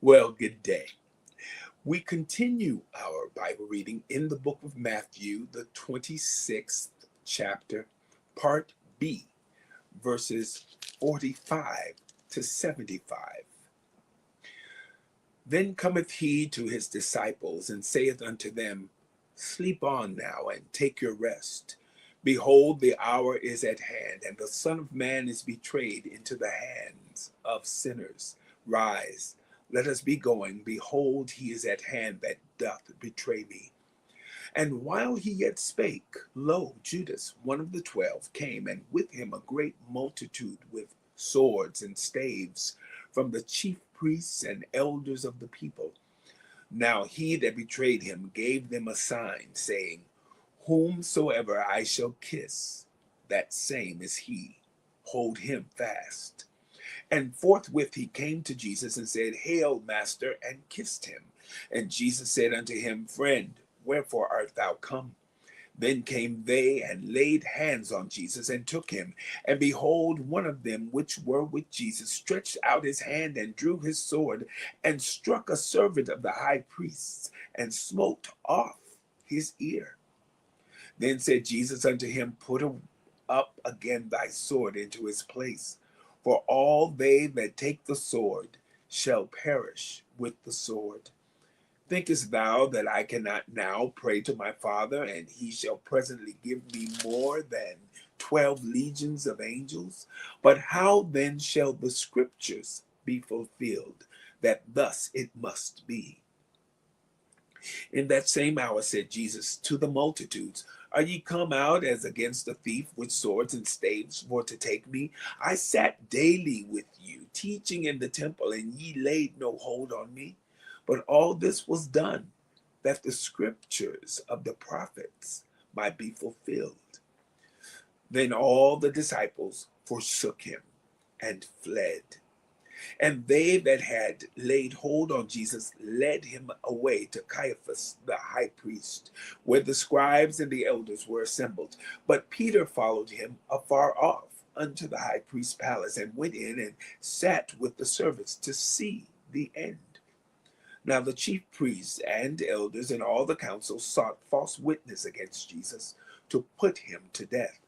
Well, good day. We continue our Bible reading in the book of Matthew, the 26th chapter, part B, verses 45 to 75. Then cometh he to his disciples and saith unto them, Sleep on now and take your rest. Behold, the hour is at hand, and the Son of Man is betrayed into the hands of sinners. Rise, let us be going. Behold, he is at hand that doth betray me. And while he yet spake, lo, Judas, one of the 12, came, and with him a great multitude with swords and staves from the chief priests and elders of the people. Now he that betrayed him gave them a sign, saying, Whomsoever I shall kiss, that same is he. Hold him fast. And forthwith he came to Jesus and said, Hail, Master, and kissed him. And Jesus said unto him, Friend, wherefore art thou come? Then came they and laid hands on Jesus and took him. And behold, one of them which were with Jesus stretched out his hand and drew his sword and struck a servant of the high priest's and smote off his ear. Then said Jesus unto him, Put up again thy sword into his place. For all they that take the sword shall perish with the sword. Thinkest thou that I cannot now pray to my Father, and he shall presently give me more than 12 legions of angels? But how then shall the scriptures be fulfilled, that thus it must be? In that same hour said Jesus to the multitudes, Are ye come out as against a thief with swords and staves for to take me? I sat daily with you, teaching in the temple, and ye laid no hold on me. But all this was done, that the scriptures of the prophets might be fulfilled. Then all the disciples forsook him and fled. And they that had laid hold on Jesus led him away to Caiaphas the high priest, where the scribes and the elders were assembled. But Peter followed him afar off unto the high priest's palace, and went in and sat with the servants to see the end. Now the chief priests and elders and all the council sought false witness against Jesus to put him to death,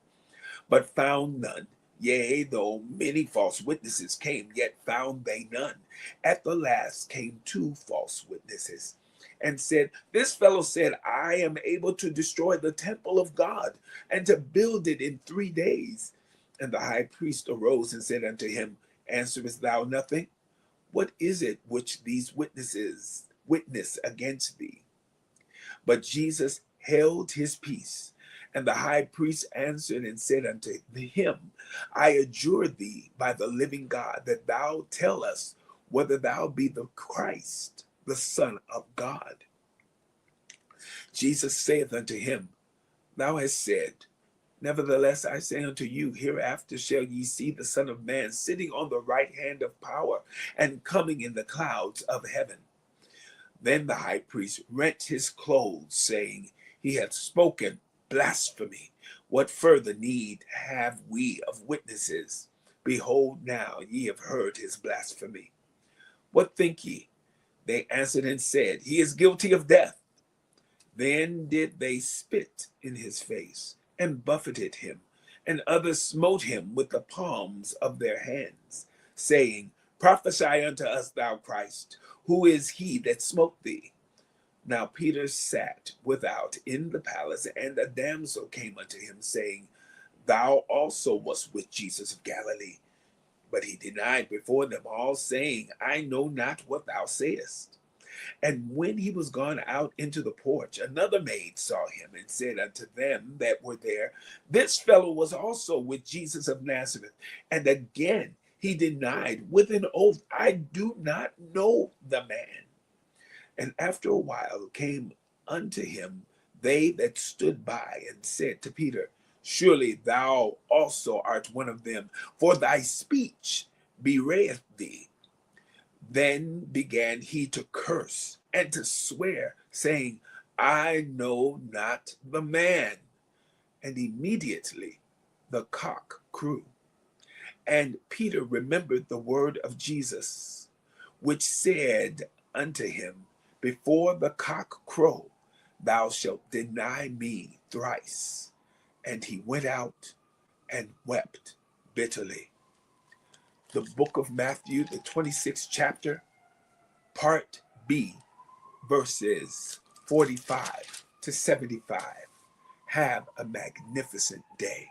but found none. Yea, though many false witnesses came, yet found they none. At the last came 2 false witnesses, and said, This fellow said, I am able to destroy the temple of God, and to build it in 3 days. And the high priest arose and said unto him, Answerest thou nothing? What is it which these witnesses witness against thee? But Jesus held his peace. And the high priest answered and said unto him, I adjure thee by the living God, that thou tell us whether thou be the Christ, the Son of God. Jesus saith unto him, Thou hast said. Nevertheless, I say unto you, hereafter shall ye see the Son of Man sitting on the right hand of power, and coming in the clouds of heaven. Then the high priest rent his clothes, saying, He hath spoken blasphemy. What further need have we of witnesses? Behold, now ye have heard his blasphemy. What think ye? They answered and said, He is guilty of death. Then did they spit in his face, and buffeted him, and others smote him with the palms of their hands, saying, Prophesy unto us, thou Christ, who is he that smote thee? Now Peter sat without in the palace, and a damsel came unto him, saying, Thou also wast with Jesus of Galilee. But he denied before them all, saying, I know not what thou sayest. And when he was gone out into the porch, another maid saw him, and said unto them that were there, This fellow was also with Jesus of Nazareth. And again he denied with an oath, I do not know the man. And after a while came unto him they that stood by, and said to Peter, Surely thou also art one of them, for thy speech bewrayeth thee. Then began he to curse and to swear, saying, I know not the man. And immediately the cock crew. And Peter remembered the word of Jesus, which said unto him, Before the cock crow, thou shalt deny me thrice. And he went out and wept bitterly. The book of Matthew, the 26th chapter, part B, verses 45 to 75. Have a magnificent day.